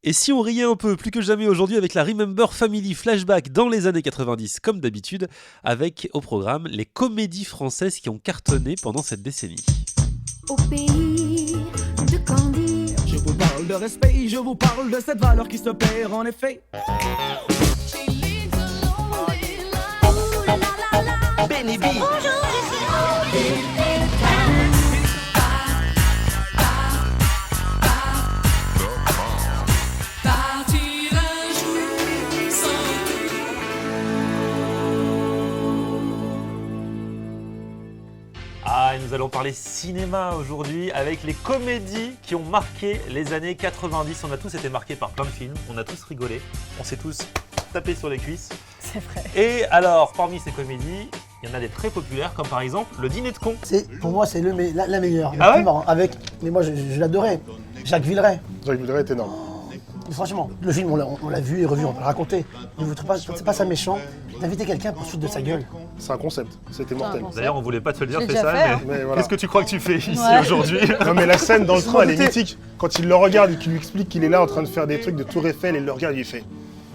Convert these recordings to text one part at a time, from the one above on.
Et si on riait un peu plus que jamais aujourd'hui avec la Remember Family Flashback dans les années 90 comme d'habitude, avec au programme les comédies françaises qui ont cartonné pendant cette décennie. Au pays de Candy, je vous parle de respect, je vous parle de cette valeur qui se perd en effet. Benny B. Bonjour, Ah, et nous allons parler cinéma aujourd'hui avec les comédies qui ont marqué les années 90. On a tous été marqués par plein de films, on a tous rigolé, on s'est tous tapé sur les cuisses. C'est vrai. Et alors, parmi ces comédies, il y en a des très populaires, comme par exemple Le Dîner de con. Pour moi, c'est la meilleure. Ah ouais plus marrant. Mais moi, je l'adorais. Jacques Villeray. Jacques Villeray est énorme. Franchement, le film, on l'a vu et revu, on peut le raconter. Mais vous ne trouvez pas, c'est pas ça méchant d'inviter quelqu'un pour se foutre de sa gueule? C'est un concept, c'était mortel. D'ailleurs, on voulait pas te le dire, Je l'ai fais déjà ça, fait, hein. Mais voilà. Qu'est-ce que tu crois que tu fais ici Ouais. aujourd'hui? Non mais la scène dans le train, elle est mythique. Quand il le regarde et qu'il lui explique qu'il est là en train de faire des trucs de Tour Eiffel, et il le regarde, il fait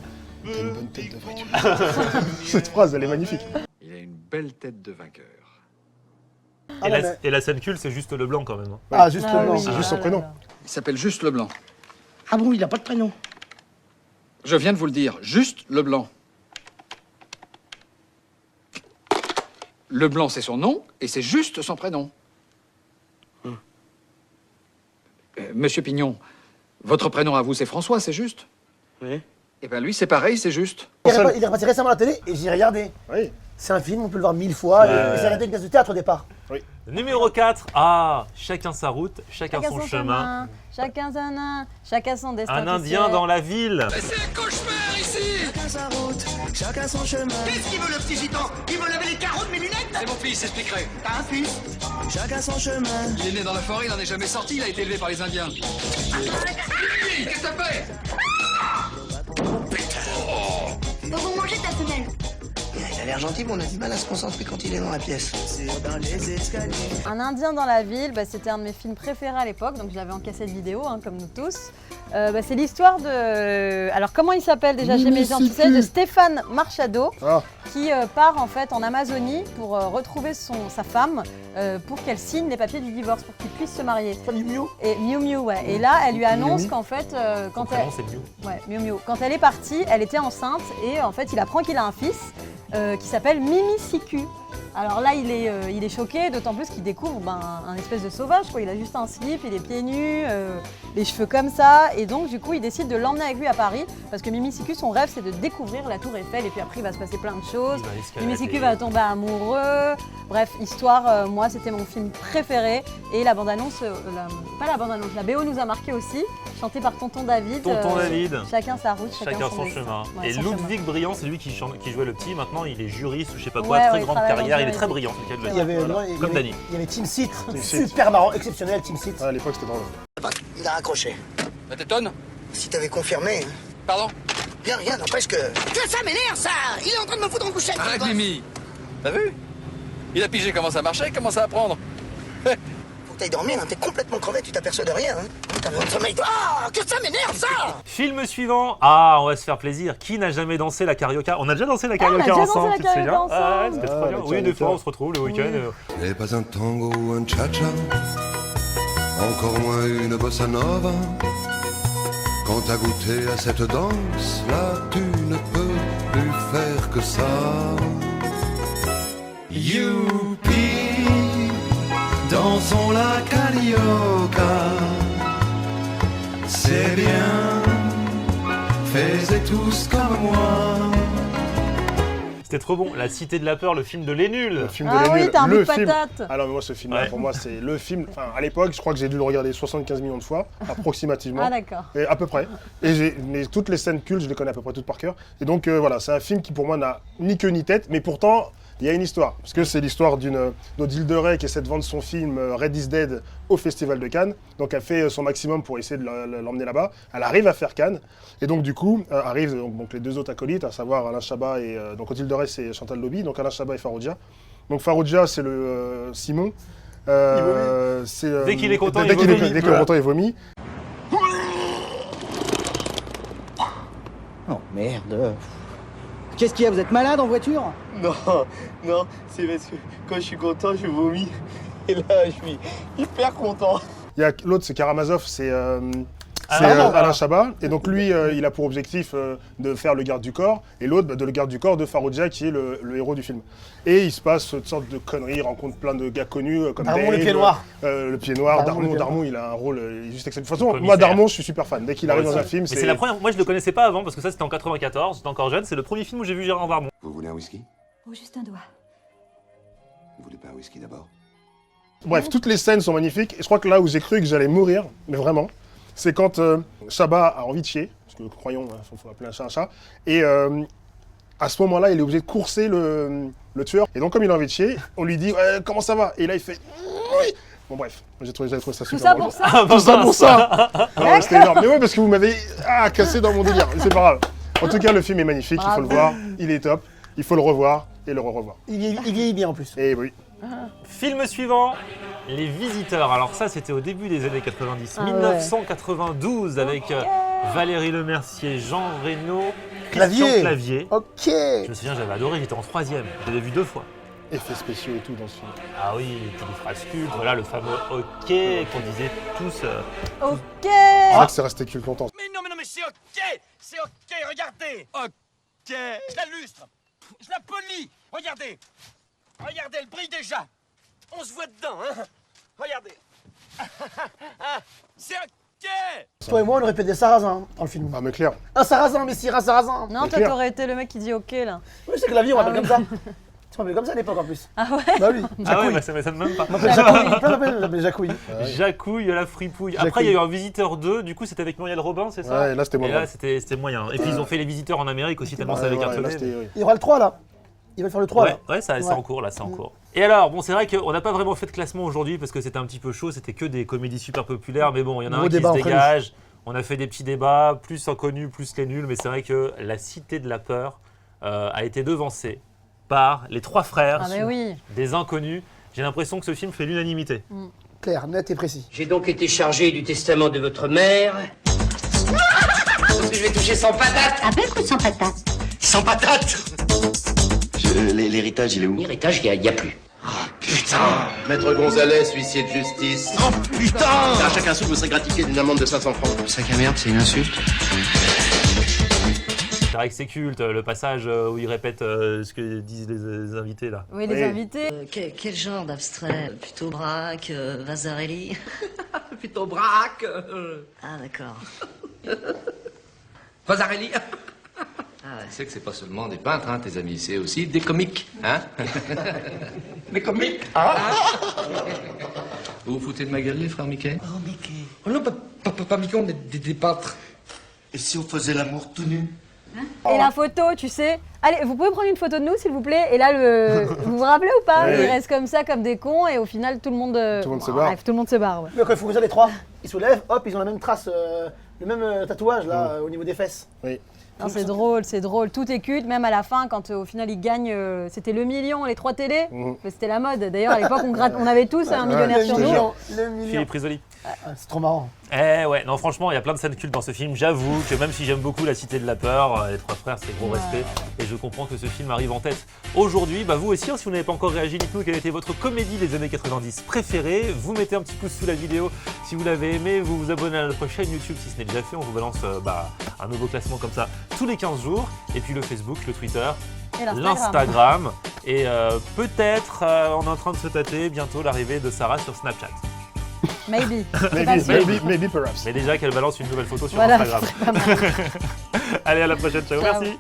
« T'as une bonne tête de vainqueur ». Cette phrase, elle est magnifique. Il a une belle tête de vainqueur. Ah, non, mais- Et la scène culte, c'est juste Leblanc quand même. Ah, juste Ah le blanc. oui. C'est juste son Ah là prénom. là. Il s'appelle Juste Leblanc. Ah bon, il n'a pas de prénom? Je viens de vous le dire, Juste Leblanc. Leblanc, c'est son nom, et c'est juste son prénom. Monsieur Pignon, votre prénom à vous, c'est François, c'est juste? Oui. Eh bien, lui, c'est pareil, c'est juste. Il est repassé récemment à la télé et j'ai regardé. Oui. C'est un film, on peut le voir 1000 fois. Et j'ai regardé une pièce de théâtre au départ. Numéro 4, chacun sa route, chacun son chemin. Chacun son chacun son destin. Un qui Indien sait. dans la ville. C'est un cauchemar ici! Chacun sa route, chacun son chemin. Qu'est-ce qu'il veut le petit gitan? Il veut lever les carreaux de mes lunettes? C'est mon fils, expliquerai. T'as un fils? Chacun son chemin. Il est né dans la forêt, il n'en est jamais sorti, il a été élevé par les Indiens. Qu'est-ce que t'as fait? Faut vous manger ta femelle. Il a l'air gentil, mais on a du mal à se concentrer quand il est dans la pièce. Dans les escaliers. Un Indien dans la ville, c'était un de mes films préférés à l'époque, donc je l'avais en cassette vidéo, comme nous tous. C'est l'histoire de... Alors comment il s'appelle déjà chez mes gens, tu sais, de Stéphane Marchado, Ah, qui part en fait en Amazonie pour retrouver sa femme, pour qu'elle signe les papiers du divorce, pour qu'ils puissent se marier. Pas du Miu. Et Miu Miu, ouais. Et là, elle lui annonce qu'en fait, quand elle... c'est Miu. Ouais, Miu Miu. Quand elle est partie, elle était enceinte et en fait, il apprend qu'il a un fils qui s'appelle Mimi Siku. Alors là, il est choqué, d'autant plus qu'il découvre un espèce de sauvage, quoi. Il a juste un slip, il est pieds nus, les cheveux comme ça. Et donc, du coup, il décide de l'emmener avec lui à Paris parce que Mimi Siku, son rêve, c'est de découvrir la Tour Eiffel. Et puis après, il va se passer plein de choses. Mimi Siku va tomber amoureux. Bref, histoire, moi, c'était mon film préféré. Et la bande-annonce, pas la bande-annonce, la BO nous a marqué aussi, chantée par Tonton David. Tonton David. Chacun sa route, Chacun son destin. chemin. Ouais, Et son Ludwig Briand, c'est lui qui jouait le petit. Maintenant, il est juriste ou je sais pas quoi. Ouais, Très il grande travaille carrière. en Il est très juridique. brillant. c'est le cas de le Il y dire. avait, Voilà. il y Comme avait- Dany. il y avait Team Seat, Team Seat. super marrant, exceptionnel Team Seat. à l'époque, c'était drôle. Il a raccroché. Ça t'étonne? Si t'avais confirmé, hein. Pardon? Rien, n'empêche que... Que ça m'énerve, ça! Il est en train de me foutre en couchette! Arrête, Mimi! T'as vu? Il a pigé comment ça marchait, comment ça apprendre? Faut que t'ailles dormir, hein. T'es complètement crevé, tu t'aperçois de rien. Hein. T'as besoin de sommeil, toi. Ah, que ça m'énerve, ça! Film suivant. On va se faire plaisir. Qui n'a jamais dansé la carioca? On a déjà dansé la on a carioca déjà dansé ensemble, la tu te souviens? carioca Ah ouais, ensemble. c'était Ah, trop bien. la Oui, des fois, carioca. on se retrouve le week-end. Et pas un tango ou un cha-cha, encore moins une bossa nova. Quand t'as goûté à cette danse, là tu ne peux plus faire que ça. Youpi, dansons la carioca. C'est bien, faites tous comme moi. C'était trop bon. La Cité de la Peur, le film de Les Nuls. Le film Ah de oui, Les Nuls, t'as un bout de le film. patate. Alors moi, ce film-là, Ouais. pour moi, c'est le film. Enfin, à l'époque, je crois que j'ai dû le regarder 75 millions de fois, approximativement. Ah d'accord. Et à peu près. Mais toutes les scènes cultes, je les connais à peu près toutes par cœur. Et donc voilà, c'est un film qui pour moi n'a ni queue ni tête, mais pourtant il y a une histoire. Parce que c'est l'histoire d'Odile de Rey qui essaie de vendre son film Red is Dead au Festival de Cannes. Donc elle fait son maximum pour essayer de l'emmener là-bas. Elle arrive à faire Cannes. Et donc du coup, arrivent donc, les deux autres acolytes, à savoir Alain Chabat et... donc Odile de Rey, c'est Chantal Lobby. Donc Alain Chabat et Faroudia. Donc Faroudia, c'est le Simon. Dès qu'il est content, dès il qu'il vomit. dès qu'il est content, il vomit. Oh merde. Qu'est-ce qu'il y a, vous êtes malade en voiture? Non, non, c'est parce que quand je suis content, je vomis. Et là, je suis hyper content. Il y a l'autre, c'est Karamazov, c'est Alain Alain Chabat. Et donc lui, il a pour objectif de faire le garde du corps, et l'autre, de le garde du corps de Farouja, qui est le héros du film. Et il se passe toutes sortes de conneries, il rencontre plein de gars connus, comme Darmon, Dave, le pied noir. le pied noir, Darmon, Darmon, il a un rôle juste excellent. De toute façon, moi, Commissaire. Darmon, je suis super fan. Dès qu'il arrive dans un film, Mais c'est la première. Moi, je le connaissais pas avant parce que ça, c'était en 94. J'étais encore jeune. C'est le premier film où j'ai vu Gérard Darmon. Vous voulez un whisky? Oh, juste un doigt. Vous voulez pas un whisky d'abord? Bref, toutes les scènes sont magnifiques. Et je crois que là où j'ai cru que j'allais mourir, mais vraiment, c'est quand Chabat a envie de chier, parce que croyons, il faut appeler un chat un chat, et à ce moment-là, il est obligé de courser le tueur. Et donc, comme il a envie de chier, on lui dit comment ça va? Et là, il fait oui. Bon, bref, j'avais trouvé ça super Tout ça drôle. pour ça? Tout ça pour ça. Non, c'était énorme. Mais ouais, parce que vous m'avez cassé dans mon délire. C'est pas grave. En tout cas, le film est magnifique, il faut le voir. Il est top. Il faut le revoir et le revoir. Il vieillit bien en plus. Et oui. Film suivant, Les Visiteurs. Alors ça, c'était au début des années 90, Ah ouais. 1992, avec Valérie Lemercier, Jean Reno, Christian Clavier. Clavier. Ok. Je me souviens, j'avais adoré, j'étais en 3e. Je l'avais vu 2 fois. Effets spéciaux et tout dans ce film. Ah oui, puis des phrases cultes, voilà le fameux OK qu'on disait tous. Ok. C'est vrai que c'est resté culte longtemps. Mais non, c'est ok. C'est ok, regardez. Ok. Je la lustre. Je la polis. Regardez. Regardez, elle brille déjà. On se voit dedans, hein. Regardez. C'est ok. Toi et moi, on aurait fait des sarrasins dans le film. Ah, mais clair. Un sarrasin, Messire, un sarrasin. Non, C'est toi, clair. t'aurais été le mec qui dit ok là. Oui, c'est Clavier, on m'appelle Ah comme ça. Tu m'appelles comme ça à l'époque en plus. Ah ouais? Bah oui, Ah ouais, Jacouille. bah, ça m'étonne même pas. On m'appelle Jacouille. Plein d'appels, Jacouille. Jacouille, la fripouille. Après, il y a eu un Visiteur 2, du coup, c'était avec Muriel Robin, c'est ça? Ouais, et là, c'était moins Et là, drôle. c'était moyen. Et puis, ils ont fait Les Visiteurs en Amérique aussi, tellement ça avait Ouais, là, cartonné. c'était- oui. Il y aura le 3 là. Il va faire le 3 là. Ouais, c'est Ouais. en cours, là, c'est en cours. Et alors, bon, c'est vrai qu'on n'a pas vraiment fait de classement aujourd'hui parce que c'était un petit peu chaud, c'était que des comédies super populaires, mais bon, il y en a Gros un qui débat se entre dégage. On a fait des petits débats, plus inconnus, plus les nuls, mais c'est vrai que La Cité de la Peur a été devancée par Les Trois Frères, Ah mais oui. des Inconnus. J'ai l'impression que ce film fait l'unanimité. Clair, net et précis. J'ai donc été chargé du testament de votre mère. Parce que je vais toucher sans patate. Avec ou sans patate? Sans patate. L'héritage, il est où? L'héritage, il y a plus. Putain! Maître Gonzalez, huissier de justice. Oh putain. À chacun sou, vous serez gratifié d'une amende de 500 francs. Sac à merde, c'est une insulte. C'est vrai que c'est culte, le passage où il répète ce que disent les invités là. Oui, les Oui. invités. Quel genre d'abstrait? Plutôt Braque, Vasarely? Plutôt braque. Ah d'accord. Vasarely. Ah ouais. Tu sais que c'est pas seulement des peintres, hein, tes amis, c'est aussi des comiques, hein. Des comiques. Ah. Vous vous foutez de ma gueule, les frères Mickey? Oh Mickey. Oh non, pas Mickey, on est des peintres. Et si on faisait l'amour tout nu? Et la photo, tu sais. Allez, vous pouvez prendre une photo de nous, s'il vous plaît. Et là, vous vous rappelez ou pas? Ouais. Ils restent comme ça, comme des cons, et au final, tout le monde. Tout le monde se barre. Bref, tout le monde se barre. Ouais. Mais quand ils font ça les trois, ils soulèvent, hop, ils ont la même trace, le même tatouage là au niveau des fesses. Oui. Non, c'est drôle, c'est drôle. Tout est culte, même à la fin, quand au final ils gagnent, c'était le million, les 3 télés. Mhm. Mais c'était la mode. D'ailleurs, à l'époque, on avait tous un millionnaire ouais, sur je te nous. jure. Le million. Philippe Risoli. Ah, c'est trop marrant. Eh ouais, non franchement, il y a plein de scènes cultes dans ce film. J'avoue que même si j'aime beaucoup La Cité de la Peur, Les Trois Frères, c'est gros respect. Et je comprends que ce film arrive en tête. Aujourd'hui, bah vous aussi, hein, si vous n'avez pas encore réagi, dites-nous quelle était votre comédie des années 90 préférée. Vous mettez un petit pouce sous la vidéo si vous l'avez aimé. Vous vous abonnez à notre chaîne YouTube si ce n'est déjà fait. On vous balance un nouveau classement comme ça tous les 15 jours. Et puis le Facebook, le Twitter, Et l'Instagram. Et peut-être, on est en train de se tâter bientôt l'arrivée de Sarah sur Snapchat. Maybe. C'est pas sûr. Maybe perhaps. Mais déjà qu'elle balance une nouvelle photo sur Voilà, Instagram. c'est pas mal. Allez, à la prochaine. Ciao. Ciao. Merci.